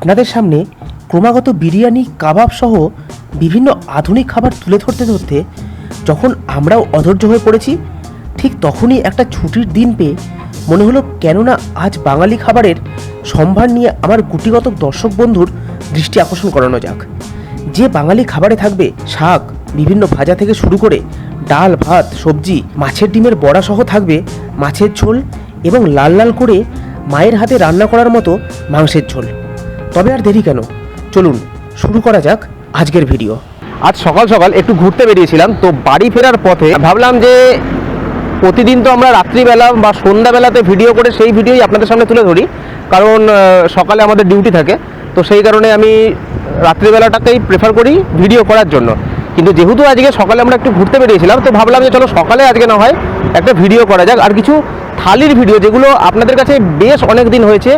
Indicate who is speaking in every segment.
Speaker 1: আপনাদের সামনে ক্রমাগত বিরিয়ানি, কাবাব সহ বিভিন্ন আধুনিক খাবার তুলে ধরতে ধরতে যখন আমরাও অধৈর্য হয়ে পড়েছি, ঠিক তখনই একটা ছুটির দিন পেয়ে মনে হলো কেননা আজ বাঙালি খাবারের সম্ভার নিয়ে আমার গুটিগত দর্শক বন্ধুর দৃষ্টি আকর্ষণ করানো যাক। যে বাঙালি খাবারে থাকবে শাক, বিভিন্ন ভাজা থেকে শুরু করে ডাল, ভাত, সবজি, মাছের ডিমের বড়া সহ থাকবে মাছের ঝোল এবং লাল লাল করে মায়ের হাতে রান্না করার মতো মাংসের ঝোল। তবে আর দেরি কেন, চলুন শুরু করা যাক আজকের ভিডিও।
Speaker 2: আজ সকাল সকাল একটু ঘুরতে বেরিয়েছিলাম, তো বাড়ি ফেরার পথে ভাবলাম যে প্রতিদিন তো আমরা রাত্রিবেলা বা সন্ধ্যাবেলাতে ভিডিও করে সেই ভিডিওই আপনাদের সামনে তুলে ধরি, কারণ সকালে আমাদের ডিউটি থাকে। তো সেই কারণে আমি রাত্রিবেলাটাকেই প্রেফার করি ভিডিও করার জন্য। কিন্তু যেহেতু আজকে সকালে আমরা একটু ঘুরতে বেরিয়েছিলাম, তো ভাবলাম যে চলো সকালে আজকে না হয় একটা ভিডিও করা যাক, আর কিছু থালির ভিডিও যেগুলো আপনাদের কাছে বেশ অনেক দিন হয়েছে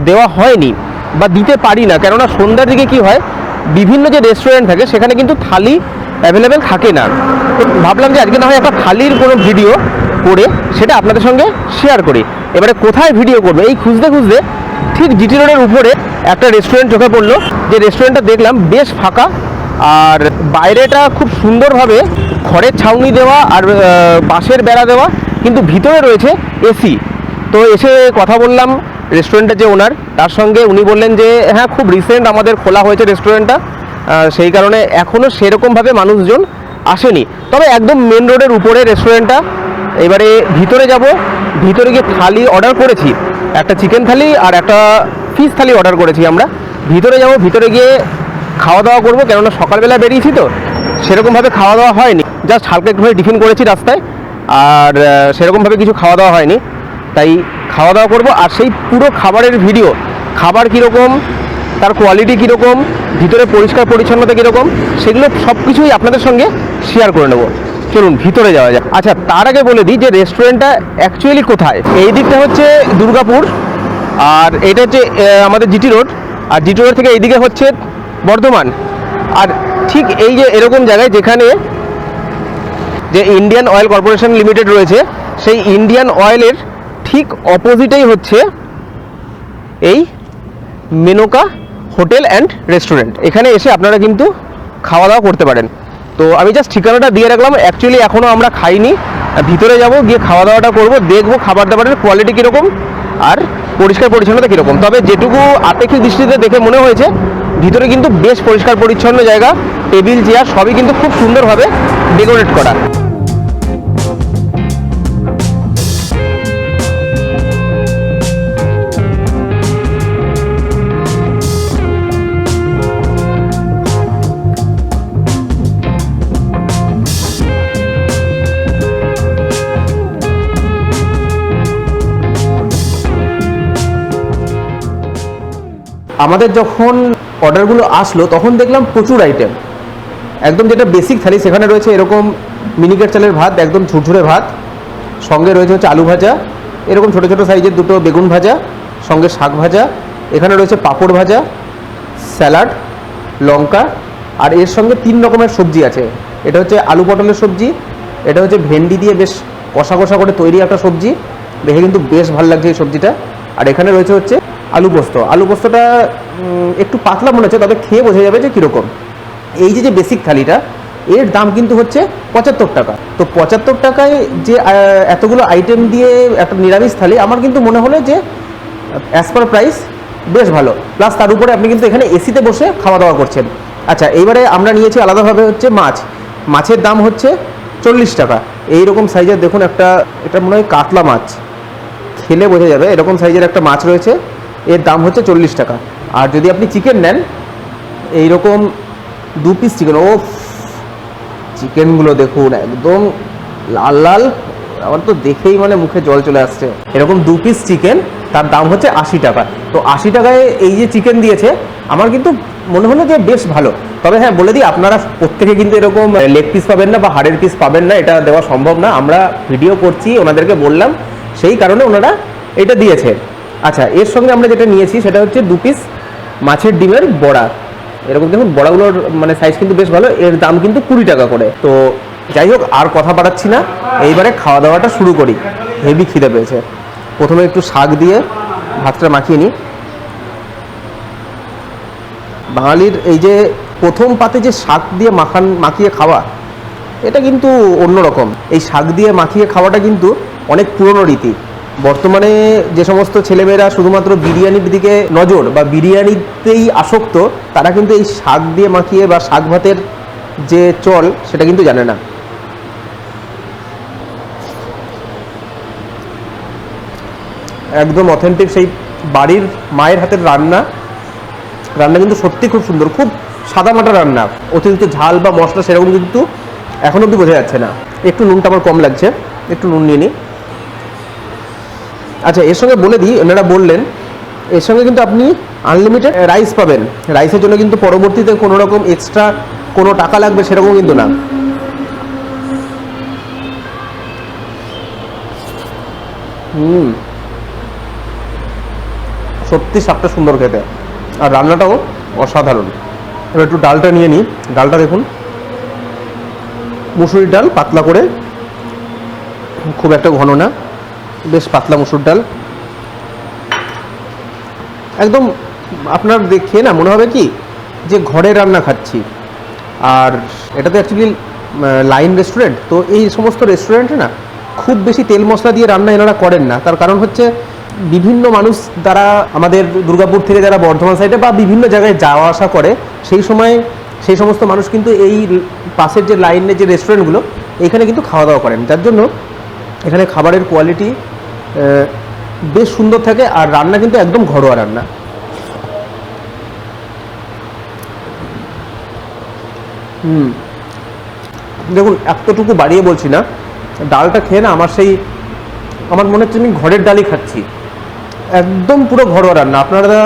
Speaker 2: দেওয়া হয়নি বা দিতে পারি না। কেননা সন্ধ্যার দিকে কি হয়, বিভিন্ন যে রেস্টুরেন্ট থাকে সেখানে কিন্তু থালি অ্যাভেলেবেল থাকে না। তো ভাবলাম যে আজকে না হয় একটা থালির কোনো ভিডিও করে সেটা আপনাদের সঙ্গে শেয়ার করি। এবারে কোথায় ভিডিও করবো এই খুঁজতে খুঁজতে ঠিক জিটি রোডের উপরে একটা রেস্টুরেন্ট চোখে পড়লো, যে রেস্টুরেন্টটা দেখলাম বেশ ফাঁকা, আর বাইরেটা খুব সুন্দরভাবে খড়ের ছাউনি দেওয়া আর বাঁশের বেড়া দেওয়া, কিন্তু ভিতরে রয়েছে এসি। তো এসে কথা বললাম রেস্টুরেন্টের যে ওনার, তার সঙ্গে উনি বললেন যে হ্যাঁ, খুব রিসেন্ট আমাদের খোলা হয়েছে রেস্টুরেন্টটা, সেই কারণে এখনও সেরকমভাবে মানুষজন আসেনি। তবে একদম মেন রোডের উপরে রেস্টুরেন্টটা। এবারে ভিতরে যাব, ভিতরে গিয়ে থালি অর্ডার করেছি, একটা চিকেন থালি আর একটা ফিশ থালি অর্ডার করেছি আমরা। ভিতরে যাব, ভিতরে গিয়ে খাওয়া দাওয়া করবো, কেননা সকালবেলা বেরিয়েছি তো সেরকমভাবে খাওয়া দাওয়া হয়নি, জাস্ট হালকা একটুভাবে টিফিন করেছি রাস্তায়, আর সেরকমভাবে কিছু খাওয়া দাওয়া হয়নি। তাই খাওয়া দাওয়া করবো, আর সেই পুরো খাবারের ভিডিও, খাবার কীরকম, তার কোয়ালিটি কীরকম, ভিতরে পরিষ্কার পরিচ্ছন্নতা কীরকম, সেগুলো সব কিছুই আপনাদের সঙ্গে শেয়ার করে নেবো। চলুন ভিতরে যাওয়া যায়। আচ্ছা, তার আগে বলে দিই যে রেস্টুরেন্টটা অ্যাকচুয়ালি কোথায়। এই দিকটা হচ্ছে দুর্গাপুর, আর এটা হচ্ছে আমাদের জিটি রোড, আর জিটি রোড থেকে এইদিকে হচ্ছে বর্ধমান। আর ঠিক এই যে এরকম জায়গায় যেখানে যে ইন্ডিয়ান অয়েল কর্পোরেশন লিমিটেড রয়েছে, সেই ইন্ডিয়ান অয়েলের ঠিক অপোজিটেই হচ্ছে এই মেনকা হোটেল অ্যান্ড রেস্টুরেন্ট। এখানে এসে আপনারা কিন্তু খাওয়া দাওয়া করতে পারেন। তো আমি জাস্ট ঠিকানাটা দিয়ে রাখলাম। অ্যাকচুয়ালি এখনও আমরা খাইনি, ভিতরে যাব, গিয়ে খাওয়া দাওয়াটা করবো, দেখবো খাবার দাবারের কোয়ালিটি কীরকম আর পরিষ্কার পরিচ্ছন্নতা কীরকম। তবে যেটুকু আপেক্ষিক দৃষ্টিতে দেখে মনে হয়েছে ভিতরে কিন্তু বেশ পরিষ্কার পরিচ্ছন্ন জায়গা, টেবিল চেয়ার সবই কিন্তু খুব সুন্দরভাবে ডেকোরেট করা। আমাদের যখন অর্ডারগুলো আসলো তখন দেখলাম প্রচুর আইটেম, একদম যেটা বেসিক থালি সেখানে রয়েছে এরকম মিনিকেট চালের ভাত, একদম ঝুরঝুরে ভাত, সঙ্গে রয়েছে হচ্ছে আলু ভাজা, এরকম ছোটো ছোটো সাইজের দুটো বেগুন ভাজা, সঙ্গে শাক ভাজা, এখানে রয়েছে পাঁপড় ভাজা, স্যালাড, লঙ্কা, আর এর সঙ্গে 3 রকমের সবজি আছে। এটা হচ্ছে আলু পটলের সবজি, এটা হচ্ছে ভেন্ডি দিয়ে বেশ কষা কষা করে তৈরি একটা সবজি, দেখে কিন্তু বেশ ভালো লাগছে এই সবজিটা। আর এখানে রয়েছে হচ্ছে আলু পোস্ত। আলু পোস্তটা একটু পাতলা মনে হচ্ছে, তবে খেয়ে বোঝা যাবে যে কীরকম। এই যে বেসিক থালিটা, এর দাম কিন্তু হচ্ছে 75 টাকা। তো 75 টাকায় যে এতগুলো আইটেম দিয়ে একটা নিরামিষ থালি, আমার কিন্তু মনে হলো যে অ্যাজ পার প্রাইস বেশ ভালো। প্লাস তার উপরে আপনি কিন্তু এখানে এসিতে বসে খাওয়া দাওয়া করছেন। আচ্ছা, এইবারে আমরা নিয়েছি আলাদাভাবে হচ্ছে মাছের দাম হচ্ছে 40 টাকা। এইরকম সাইজের দেখুন একটা, এটা মনে হয় কাতলা মাছ, খেলে বোঝা যাবে এরকম সাইজের একটা মাছ রয়েছে, এর দাম হচ্ছে 40 টাকা। আর যদি আপনি চিকেন নেন, এইরকম 2 পিস চিকেন, ও চিকেনগুলো দেখুন একদম লাল লাল, আমার তো দেখেই মানে মুখে জল চলে আসছে। এরকম 2 পিস চিকেন, তার দাম হচ্ছে 80 টাকা। তো 80 টাকায় এই যে চিকেন দিয়েছে, আমার কিন্তু মনে হলো যে বেশ ভালো। তবে হ্যাঁ, বলে দিই আপনারা প্রত্যেকে কিন্তু এরকম লেগ পিস পাবেন না বা হাড়ের পিস পাবেন না, এটা দেওয়া সম্ভব না। আমরা ভিডিও করছি, ওনাদেরকে বললাম, সেই কারণে ওনারা এটা দিয়েছে। আচ্ছা, এর সঙ্গে আমরা যেটা নিয়েছি সেটা হচ্ছে 2 পিস মাছের ডিমের বড়া। এরকম দেখুন বড়াগুলোর মানে সাইজ কিন্তু বেশ ভালো, এর দাম কিন্তু 20 টাকা করে। তো যাই হোক, আর কথা বাড়াচ্ছি না, এইবারে খাওয়া দাওয়াটা শুরু করি। হেভি খিদে পেয়েছে। প্রথমে একটু শাক দিয়ে ভাতটা মাখিয়ে নিই। বাঙালির এই যে প্রথম পাতে যে শাক দিয়ে মাখিয়ে খাওয়া, এটা কিন্তু অন্যরকম। এই শাক দিয়ে মাখিয়ে খাওয়াটা কিন্তু অনেক পুরনো রীতি। বর্তমানে যে সমস্ত ছেলেমেয়েরা শুধুমাত্র বিরিয়ানির দিকে নজর বা বিরিয়ানিতেই আসক্ত, তারা কিন্তু এই শাক দিয়ে মাখিয়ে বা শাক ভাতের যে চল সেটা কিন্তু জানে না। একদম অথেন্টিক সেই বাড়ির মায়ের হাতের রান্না কিন্তু সত্যি খুব সুন্দর, খুব সাদামাটা রান্না। অতিরিক্ত ঝাল বা মশলা সেরকম কিন্তু এখন অবধি বোঝা যাচ্ছে না। একটু নুনটা আমার কম লাগছে, একটু নুন নিয়ে নিই। আচ্ছা, এর সঙ্গে বলে দিই, ওনারা বললেন এর সঙ্গে কিন্তু আপনি আনলিমিটেড রাইস পাবেন। রাইসের জন্য কিন্তু পরবর্তীতে কোনো রকম এক্সট্রা কোনো টাকা লাগবে সেরকম কিন্তু না। সত্যি স্বাদটা সুন্দর খেতে, আর রান্নাটাও অসাধারণ। এবার একটু ডালটা নিয়ে নিই। ডালটা দেখুন, মুসুরির ডাল, পাতলা করে, খুব একটা ঘন না, বেশ পাতলা মুসুর ডাল। একদম আপনার দেখে না মনে হবে কি যে ঘরে রান্না খাচ্ছি। আর এটা তো অ্যাকচুয়ালি লাইন রেস্টুরেন্ট, তো এই সমস্ত রেস্টুরেন্টে না খুব বেশি তেল মশলা দিয়ে রান্না এনারা করেন না। তার কারণ হচ্ছে বিভিন্ন মানুষ যারা আমাদের দুর্গাপুর থেকে যারা বর্ধমান সাইডে বা বিভিন্ন জায়গায় যাওয়া আসা করে, সেই সময় সেই সমস্ত মানুষ কিন্তু এই পাশের যে লাইনের যে রেস্টুরেন্টগুলো এখানে কিন্তু খাওয়া দাওয়া করেন, যার জন্য এখানে খাবারের কোয়ালিটি বেশ সুন্দর থাকে। আর রান্না কিন্তু একদম ঘরোয়া রান্না। দেখুন, এতটুকু বাড়িয়ে বলছি না, ডালটা খেয়ে না আমার মনে হচ্ছে আমি ঘরের ডালই খাচ্ছি। একদম পুরো ঘরোয়া রান্না। আপনারা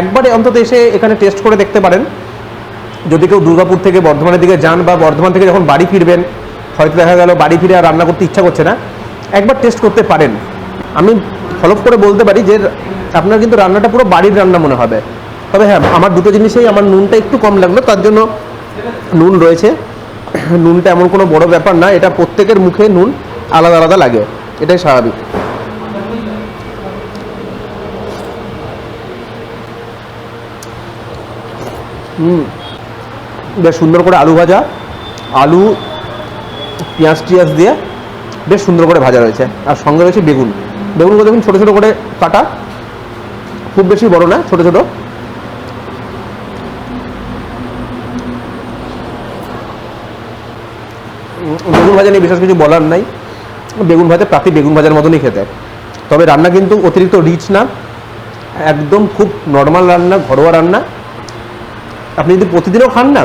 Speaker 2: একবারে অন্তত এসে এখানে টেস্ট করে দেখতে পারেন। যদি কেউ দুর্গাপুর থেকে বর্ধমানের দিকে যান বা বর্ধমান থেকে যখন বাড়ি ফিরবেন, হয়তো দেখা গেল বাড়ি ফিরে আর রান্না করতে ইচ্ছা করছে না, একবার টেস্ট করতে পারেন। আমি ফলো করে বলতে পারি যে আপনার কিন্তু রান্নাটা পুরো বাড়ির রান্না মনে হবে। তবে হ্যাঁ, আমার দুটো জিনিসেই আমার নুনটা একটু কম লাগলো, তার জন্য নুন রয়েছে। নুনটা এমন কোনো বড় ব্যাপার না, এটা প্রত্যেকের মুখে নুন আলাদা আলাদা লাগে, এটাই স্বাভাবিক। বেশ সুন্দর করে আলু ভাজা, আলু পেঁয়াজ টিয়াজ দিয়ে বেশ সুন্দর করে ভাজা রয়েছে। আর সঙ্গে রয়েছে বেগুনগুলো দেখুন ছোটো ছোটো করে কাটা, খুব বেশি বড় না, ছোটো ছোটো। বেগুন ভাজা নিয়ে বিশেষ কিছু বলার নাই, বেগুন ভাজা প্রাতি বেগুন ভাজার মতনই খেতে। তবে রান্না কিন্তু অতিরিক্ত রিচ না, একদম খুব নর্মাল রান্না, ঘরোয়া রান্না। আপনি যদি প্রতিদিনও খান না,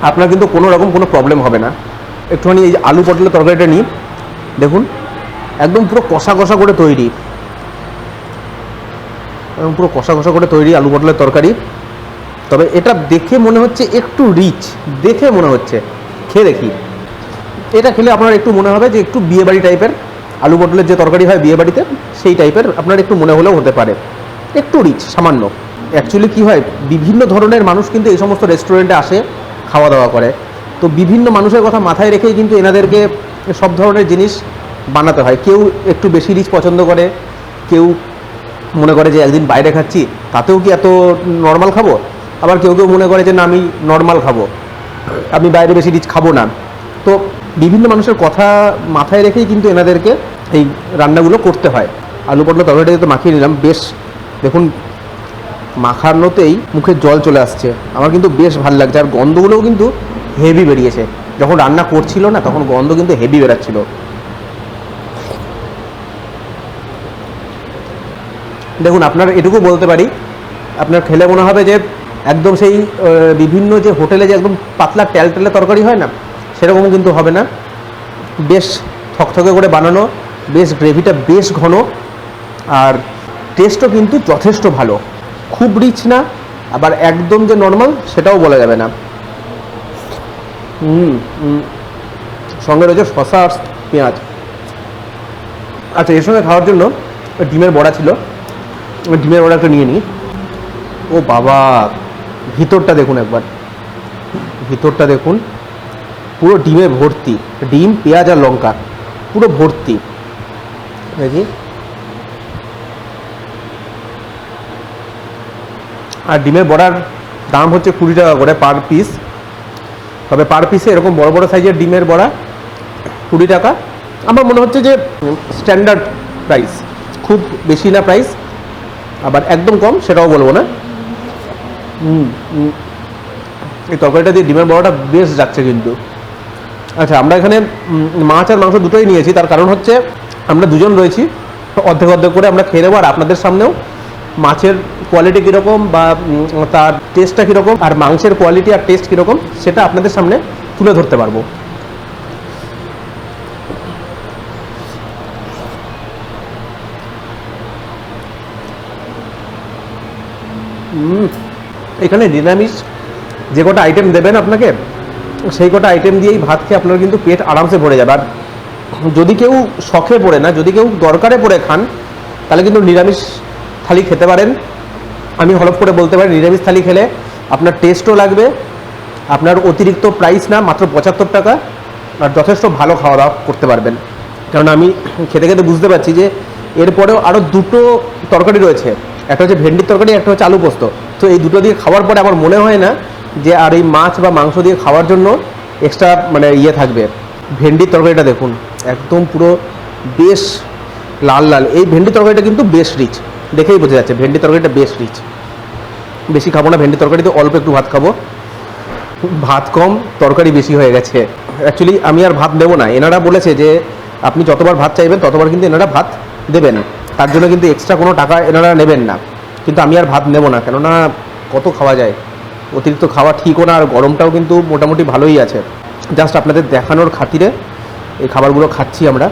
Speaker 2: আপনার কিন্তু কোনো রকম কোনো প্রবলেম হবে না। একটুখানি এই আলু পটলের তরকারিটা নিই, দেখুন একদম পুরো কষা কষা করে তৈরি, একদম পুরো কষা কষা করে তৈরি আলু পটলের তরকারি। তবে এটা দেখে মনে হচ্ছে একটু রিচ, দেখে মনে হচ্ছে, খেয়ে দেখি। এটা খেলে আপনার একটু মনে হবে যে একটু বিয়েবাড়ি টাইপের আলু পটলের যে তরকারি হয় বিয়েবাড়িতে, সেই টাইপের আপনার একটু মনে হলেও হতে পারে, একটু রিচ সামান্য। অ্যাকচুয়ালি কী হয়, বিভিন্ন ধরনের মানুষ কিন্তু এই সমস্ত রেস্টুরেন্টে আসে, খাওয়া দাওয়া করে। তো বিভিন্ন মানুষের কথা মাথায় রেখেই কিন্তু এনাদেরকে সব ধরনের জিনিস বানাতে হয়। কেউ একটু বেশি রিচ পছন্দ করে, কেউ মনে করে যে একদিন বাইরে খাচ্ছি তাতেও কি এত নর্মাল খাবো, আবার কেউ কেউ মনে করে যে না আমি নর্মাল খাবো, আমি বাইরে বেশি রিচ খাবো না। তো বিভিন্ন মানুষের কথা মাথায় রেখেই কিন্তু এনাদেরকে এই রান্নাগুলো করতে হয়। আলু পটল তরকারিটা তো মাখিয়ে নিলাম, বেশ দেখুন মাখানোতেই মুখে জল চলে আসছে, আমার কিন্তু বেশ ভালো লাগছে। আর গন্ধগুলোও কিন্তু হেভি বেরিয়েছে, যখন রান্না করছিল না তখন গন্ধ কিন্তু হেভি বেরাচ্ছিল। দেখুন, আপনার এটুকু বলতে পারি, আপনার খেলে মনে হবে যে একদম সেই বিভিন্ন যে হোটেলে যে একদম পাতলা ট্যালটেলে তরকারি হয় না, সেরকম কিন্তু হবে না। বেশ থকথকে করে বানানো, বেশ গ্রেভিটা বেশ ঘন, আর টেস্টও কিন্তু যথেষ্ট ভালো, খুব রিচ না, আবার একদম যে নর্মাল সেটাও বলা যাবে না। সঙ্গে রয়েছে শসা আর পেঁয়াজ। আচ্ছা, এর সঙ্গে খাওয়ার জন্য ডিমের বড়া ছিল, ডিমের বড়া একটা নিয়ে নিই। ও বাবা, ভিতরটা দেখুন একবার, ভিতরটা দেখুন পুরো ডিমে ভর্তি, ডিম পেঁয়াজ আর লঙ্কা পুরো ভর্তি। দেখি, আর ডিমের বড়ার দাম হচ্ছে 20 টাকা করে পার পিস। তবে পার পিসে এরকম বড় বড় সাইজের ডিমের বড়া 20 টাকা। আমার মনে হচ্ছে যে স্ট্যান্ডার্ড প্রাইস, খুব বেশি না প্রাইস, আবার একদম কম সেটাও বলবো না। এই তরকারিটা দিয়ে ডিমের বড়াটা বেশ যাচ্ছে কিন্তু। আচ্ছা, আমরা এখানে মাছ আর মাংস দুটোই নিয়েছি, তার কারণ হচ্ছে আমরা দুজন রয়েছি, অর্ধেক অর্ধেক করে আমরা খেয়ে নেবো। আর আপনাদের সামনেও মাছের কোয়ালিটি কীরকম বা তার টেস্টটা কীরকম আর মাংসের কোয়ালিটি আর টেস্ট কীরকম সেটা আপনাদের সামনে তুলে ধরতে পারবো। এখানে নিরামিষ যে কটা আইটেম দেবেন আপনাকে, সেই কটা আইটেম দিয়েই ভাত খেয়ে আপনার কিন্তু পেট আরামসে ভরে যাবে। আর যদি কেউ শখে পড়ে না, যদি কেউ দরকারে পড়ে খান, তাহলে কিন্তু নিরামিষ থালি খেতে পারেন। আমি হলফ করে বলতে পারি নিরামিষ থালি খেলে আপনার টেস্টও লাগবে, আপনার অতিরিক্ত প্রাইস না, মাত্র 75 টাকা, আর যথেষ্ট ভালো খাওয়া দাওয়া করতে পারবেন। কারণ আমি খেতে খেতে বুঝতে পারছি যে এরপরেও আরও দুটো তরকারি রয়েছে, একটা হচ্ছে ভেন্ডির তরকারি, একটা হচ্ছে আলু পোস্ত। তো এই দুটো দিয়ে খাওয়ার পরে আমার মনে হয় না যে আর এই মাছ বা মাংস দিয়ে খাওয়ার জন্য এক্সট্রা মানে ইয়ে থাকবে। ভেন্ডির তরকারিটা দেখুন, একদম পুরো বেশ লাল লাল। এই ভেন্ডি তরকারিটা কিন্তু বেশ রিচ, দেখেই বোঝা যাচ্ছে ভেন্ডি তরকারিটা বেশ রিচ। বেশি খাবো না ভেন্ডি তরকারিতে, অল্প একটু ভাত খাবো। ভাত কম, তরকারি বেশি হয়ে গেছে। অ্যাকচুয়ালি আমি আর ভাত দেবো না, এনারা বলেছে যে আপনি যতবার ভাত চাইবেন ততবার কিন্তু এনারা ভাত দেবেন, তার জন্য কিন্তু এক্সট্রা কোনো টাকা এনারা নেবেন না। কিন্তু আমি আর ভাত নেবো না, কেননা কত খাওয়া যায়, অতিরিক্ত খাওয়া ঠিকও না, আর গরমটাও কিন্তু মোটামুটি ভালোই আছে। জাস্ট আপনাদের দেখানোর খাতিরে এই খাবারগুলো খাচ্ছি আমরা,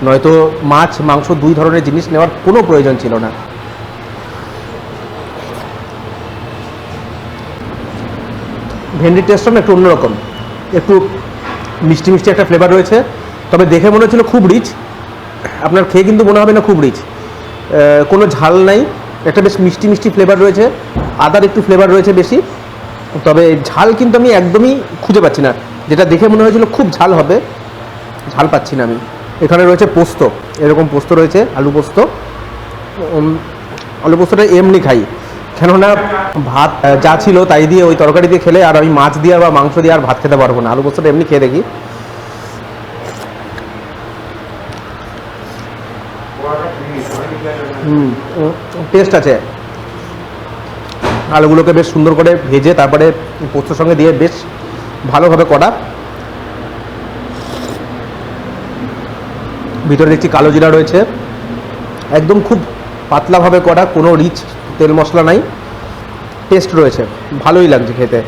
Speaker 2: নয়তো মাছ মাংস দুই ধরনের জিনিস নেওয়ার কোনো প্রয়োজন ছিল না। ভেন্ডির টেস্টটা না একটু অন্যরকম, একটু মিষ্টি মিষ্টি একটা ফ্লেভার রয়েছে। তবে দেখে মনে হচ্ছিল খুব রিচ, আপনার খেয়ে কিন্তু মনে হবে না খুব রিচ। কোনো ঝাল নাই, একটা বেশ মিষ্টি মিষ্টি ফ্লেভার রয়েছে, আদার একটু ফ্লেভার রয়েছে বেশি। তবে ঝাল কিন্তু আমি একদমই খুঁজে পাচ্ছি না, যেটা দেখে মনে হয়েছিল খুব ঝাল হবে, ঝাল পাচ্ছি না আমি। এখানে রয়েছে পোস্ত, এরকম পোস্ত রয়েছে, আলু পোস্ত। আলু পোস্তটা এমনি খাই, কেননা ভাত যা ছিল তাই দিয়ে ওই তরকারি দিয়ে খেলে আর আমি মাছ দিয়ে বা মাংস দিয়ে আর ভাত খেতে পারবো না। আলু পোস্তটা এমনি খেয়ে দেখি। টেস্ট আছে। আলুগুলোকে বেশ সুন্দর করে ভেজে তারপরে পোস্তর সঙ্গে দিয়ে বেশ ভালোভাবে করা। ভিতরে দেখছি কালো জিরা রয়েছে, একদম খুব পাতলাভাবে করা, কোনো রিচ তেল মশলা নাই, টেস্ট রয়েছে, ভালোই লাগছে খেতে।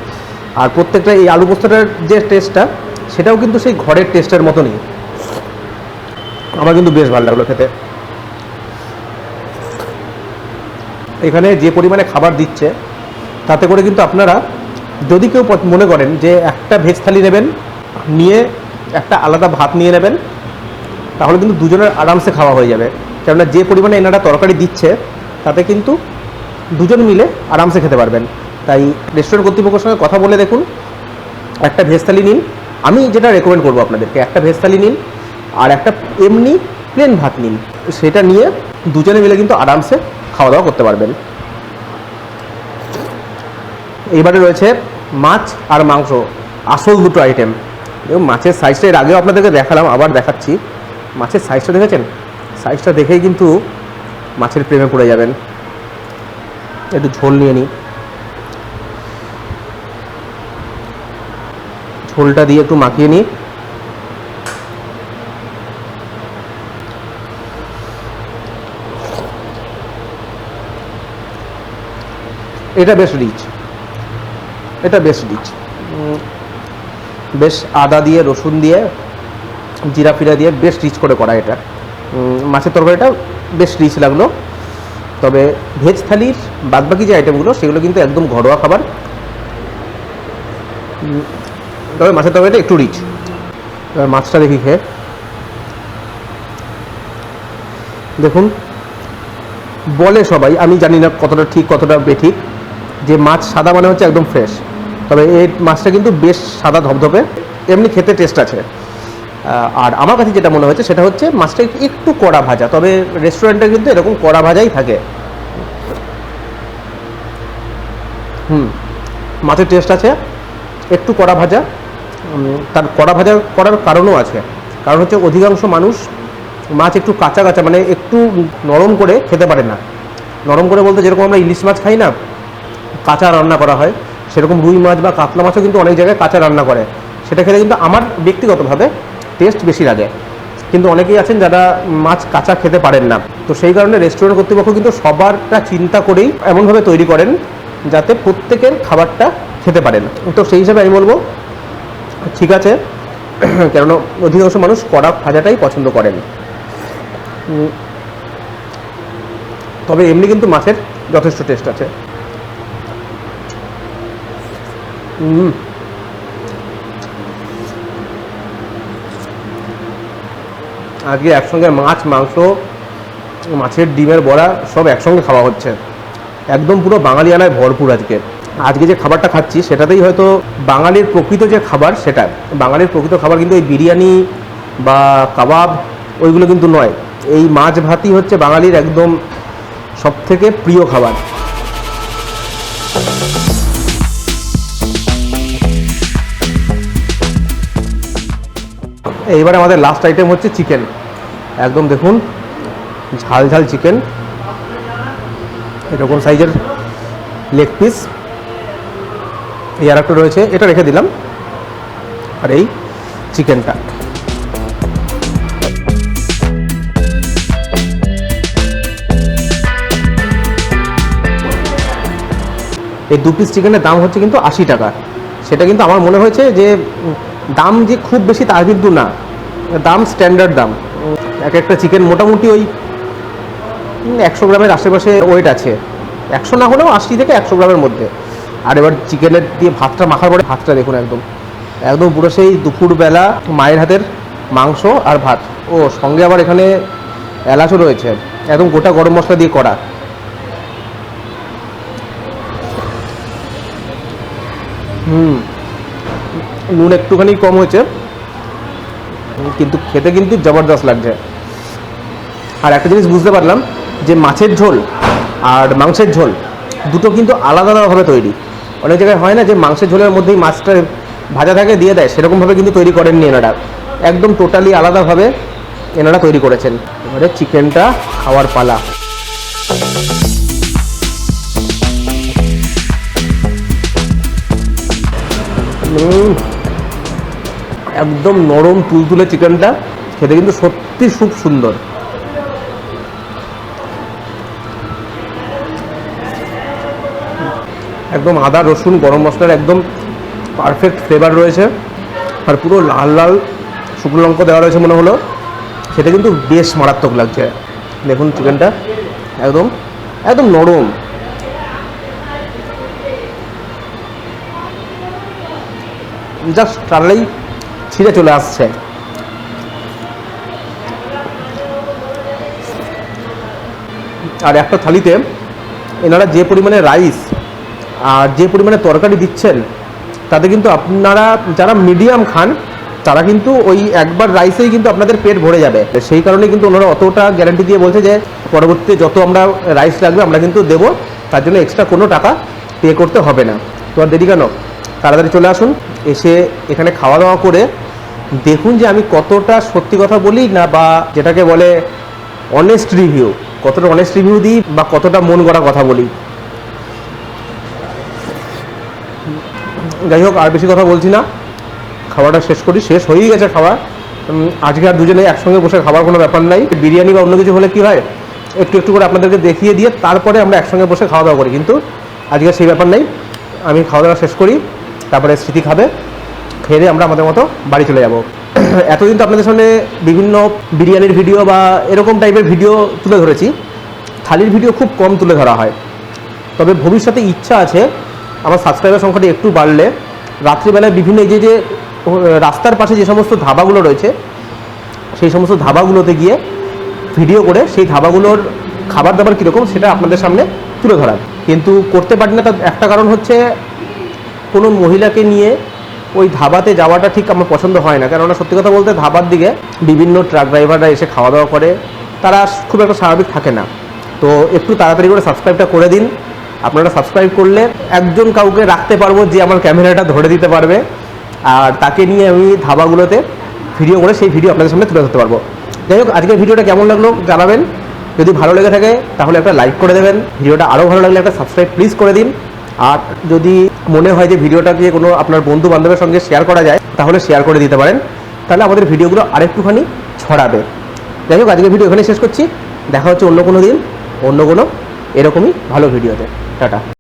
Speaker 2: আর প্রত্যেকটা এই আলু পোস্তটার যে টেস্টটা সেটাও কিন্তু সেই ঘরের টেস্টের মতনই, আমার কিন্তু বেশ ভালো লাগলো খেতে। এখানে যে পরিমাণে খাবার দিচ্ছে তাতে করে কিন্তু আপনারা যদি কেউ মনে করেন যে একটা ভেজ থালি নেবেন, নিয়ে একটা আলাদা ভাত নিয়ে নেবেন, তাহলে কিন্তু দুজনের আরামসে খাওয়া হয়ে যাবে। কেননা যে পরিমাণে এনারা তরকারি দিচ্ছে তাতে কিন্তু দুজন মিলে আরামসে খেতে পারবেন। তাই রেস্টুরেন্ট কর্তৃপক্ষের সঙ্গে কথা বলে দেখুন, একটা ভেজ থালি নিন। আমি যেটা রেকমেন্ড করবো আপনাদেরকে, একটা ভেজ থালি নিন আর একটা এমনি প্লেন ভাত নিন, সেটা নিয়ে দুজনে মিলে কিন্তু আরামসে খাওয়া দাওয়া করতে পারবেন। এইবারে রয়েছে মাছ আর মাংস, আসল দুটো আইটেম। এবং মাছের সাইজটা এর আগেও আপনাদেরকে দেখালাম, আবার দেখাচ্ছি। মাছের সাইজটা দেখেছেন? সাইজটা দেখেই কিন্তু মাছের প্রেমে পড়ে যাবেন। একটু ঝোল নিয়ে নিই, ঝোলটা দিয়ে একটু মাখিয়ে নিই। এটা বেশ রিচ, এটা বেশ রিচ, বেশ আদা দিয়ে রসুন দিয়ে জিরা ফিরা দিয়ে বেশ রিচ করে করা এটা। মাছের তরকারিটা বেশ রিচ লাগলো। তবে ভেজ থালির বাদবাকি যে আইটেমগুলো সেগুলো কিন্তু একদম ঘরোয়া খাবার, তবে মাছের তরকারিটা একটু রিচ। মাছটা দেখি খেয়ে দেখুন। বলে সবাই, আমি জানি না কতটা ঠিক কতটা বেঠিক, যে মাছ সাদা মানে হচ্ছে একদম ফ্রেশ। তবে এই মাছটা কিন্তু বেশ সাদা ধবধবে, এমনি খেতে টেস্ট আছে। আর আমার কাছে যেটা মনে হয়েছে সেটা হচ্ছে মাছটা একটু কড়া ভাজা, তবে রেস্টুরেন্টে কিন্তু এরকম কড়া ভাজাই থাকে। মাছের টেস্ট আছে, একটু কড়া ভাজা। তার কড়া ভাজা করার কারণও আছে, কারণ হচ্ছে অধিকাংশ মানুষ মাছ একটু কাঁচা কাঁচা মানে একটু নরম করে খেতে পারে না। নরম করে বলতে যেরকম আমরা ইলিশ মাছ খাই না, কাঁচা রান্না করা হয়, সেরকম রুই মাছ বা কাতলা মাছও কিন্তু অনেক জায়গায় কাঁচা রান্না করে। সেটা খেলে কিন্তু আমার ব্যক্তিগতভাবে টেস্ট বেশি লাগে, কিন্তু অনেকেই আছেন যারা মাছ কাঁচা খেতে পারেন না। তো সেই কারণে রেস্টুরেন্ট কর্তৃপক্ষ কিন্তু সবারটা চিন্তা করেই এমনভাবে তৈরি করেন যাতে প্রত্যেকের খাবারটা খেতে পারেন। তো সেই হিসাবে আমি বলবো ঠিক আছে, কেননা অধিকাংশ মানুষ কড়া ভাজাটাই পছন্দ করেন। তবে এমনি কিন্তু মাছের যথেষ্ট টেস্ট আছে। আজকে একসঙ্গে মাছ, মাংস, মাছের ডিমের বড়া সব একসঙ্গে খাওয়া হচ্ছে, একদম পুরো বাঙালিয়ানায় ভরপুর। আজকে যে খাবারটা খাচ্ছি সেটাতেই হয়তো বাঙালির প্রকৃত যে খাবার, সেটা বাঙালির প্রকৃত খাবার কিন্তু ওই বিরিয়ানি বা কাবাব ওইগুলো কিন্তু নয়। এই মাছ ভাতই হচ্ছে বাঙালির একদম সবথেকে প্রিয় খাবার। এইবারে আমাদের লাস্ট আইটেম হচ্ছে চিকেন। একদম দেখুন ঝাল ঝাল চিকেন, এরকম সাইজের লেগ পিস। এই আর একটা রয়েছে, এটা রেখে দিলাম। আর এই চিকেনটা, এই 2 পিস চিকেনের দাম হচ্ছে কিন্তু 80 টাকা। সেটা কিন্তু আমার মনে হয়েছে যে দাম যে খুব বেশি তা কিন্তু না, দাম স্ট্যান্ডার্ড দাম। এক একটা চিকেন মোটামুটি ওই 100 গ্রামের আশেপাশে ওয়েট আছে, 100 না হলেও 80 থেকে 100 গ্রামের মধ্যে। আর এবার চিকেনের দিয়ে ভাতটা মাখার পরে ভাতটা দেখুন একদম একদম পুরো সেই দুপুরবেলা মায়ের হাতের মাংস আর ভাত। ও সঙ্গে আবার এখানে এলাচও রয়েছে, একদম গোটা গরম মশলা দিয়ে করা। নুন একটুখানি কম হয়েছে, কিন্তু খেতে কিন্তু জবরদস্ত লাগছে। আর একটা জিনিস বুঝতে পারলাম যে মাছের ঝোল আর মাংসের ঝোল দুটো কিন্তু আলাদা আলাদাভাবে তৈরি। অনেক জায়গায় হয় না যে মাংসের ঝোলের মধ্যেই মাছটা ভাজা থাকে দিয়ে দেয়, সেরকমভাবে কিন্তু তৈরি করেননি এনারা, একদম টোটালি আলাদাভাবে এনারা তৈরি করেছেন। এবারে চিকেনটা খাওয়ার পালা। একদম নরম তুলতুলে চিকেনটা, খেতে কিন্তু সত্যি খুব সুন্দর। একদম আদা রসুন গরম মশলার একদম পারফেক্ট ফ্লেভার রয়েছে, আর পুরো লাল লাল শুকনো লঙ্কা দেওয়া রয়েছে মনে হলো। সেটা কিন্তু বেশ মারাত্মক লাগছে। দেখুন চিকেনটা একদম একদম নরম, জাস্ট টানলেই ছিঁড়ে চলে আসছে। আর একটা থালিতে এনারা যে পরিমাণে রাইস আর যে পরিমাণে তরকারি দিচ্ছেন, তাতে কিন্তু আপনারা যারা মিডিয়াম খান তারা কিন্তু ওই একবার রাইসেই কিন্তু আপনাদের পেট ভরে যাবে। সেই কারণে কিন্তু ওনারা অতটা গ্যারান্টি দিয়ে বলছে যে পরবর্তীতে যত আমরা রাইস লাগবে আমরা কিন্তু দেবো, তার জন্য এক্সট্রা কোনো টাকা পে করতে হবে না। তো আর দেরি কেন, তাড়াতাড়ি চলে আসুন, এসে এখানে খাওয়া দাওয়া করে দেখুন যে আমি কতটা সত্যি কথা বলি না, বা যেটাকে বলে অনেস্ট রিভিউ, কতটা অনেস্ট রিভিউ দিই বা কতটা মন গড়া কথা বলি। যাই হোক, আর বেশি কথা বলছি না, খাওয়াটা শেষ করি। শেষ হয়েই গেছে খাওয়া। আজকে আর দুজনে একসঙ্গে বসে খাওয়ার কোনো ব্যাপার নাই। বিরিয়ানি বা অন্য কিছু হলে কী হয়, একটু একটু করে আপনাদেরকে দেখিয়ে দিয়ে তারপরে আমরা একসঙ্গে বসে খাওয়া দাওয়া করি, কিন্তু আজকে সেই ব্যাপার নেই। আমি খাওয়া দাওয়া শেষ করি, তারপরে স্মৃতি খাবে, খেয়ে আমরা আমাদের মতো বাড়ি চলে যাব। এতদিন তো আপনাদের সামনে বিভিন্ন বিরিয়ানির ভিডিও বা এরকম টাইপের ভিডিও তুলে ধরেছি, থালির ভিডিও খুব কম তুলে ধরা হয়। তবে ভবিষ্যতে ইচ্ছা আছে আমার সাবস্ক্রাইবার সংখ্যাটি একটু বাড়লে রাত্রিবেলায় বিভিন্ন এই যে রাস্তার পাশে যে সমস্ত ধাবাগুলো রয়েছে সেই সমস্ত ধাবাগুলোতে গিয়ে ভিডিও করে সেই ধাবাগুলোর খাবার দাবার কীরকম সেটা আপনাদের সামনে তুলে ধরার। কিন্তু করতে পারি না, তার একটা কারণ হচ্ছে কোনো মহিলাকে নিয়ে ওই ধাবাতে যাওয়াটা ঠিক আমার পছন্দ হয় না। কেননা সত্যি কথা বলতে ধাবার দিকে বিভিন্ন ট্রাক ড্রাইভাররা এসে খাওয়া দাওয়া করে, তারা খুব একটা স্বাভাবিক থাকে না। তো একটু তাড়াতাড়ি করে সাবস্ক্রাইবটা করে দিন, আপনারা সাবস্ক্রাইব করলে একজন কাউকে রাখতে পারবো যে আমার ক্যামেরাটা ধরে দিতে পারবে, আর তাকে নিয়ে আমি ধাবাগুলোতে ভিডিও করে সেই ভিডিও আপনাদের সামনে তুলে ধরতে পারবো। যাই হোক, আজকের ভিডিওটা কেমন লাগলো জানাবেন। যদি ভালো লেগে থাকে তাহলে একটা লাইক করে দেবেন, ভিডিওটা আরও ভালো লাগলে একটা সাবস্ক্রাইব প্লিজ করে দিন। আর যদি মনে হয় যে ভিডিওটাকে কোনো আপনার বন্ধু বান্ধবের সঙ্গে শেয়ার করা যায় তাহলে শেয়ার করে দিতে পারেন, তাহলে আমাদের ভিডিওগুলো আরেকটুখানি ছড়াবে। যাই হোক, আজকের ভিডিও এখানে শেষ করছি। দেখা হচ্ছে অন্য কোনো দিন অন্য কোনো এরকমই ভালো ভিডিওতে। টাটা।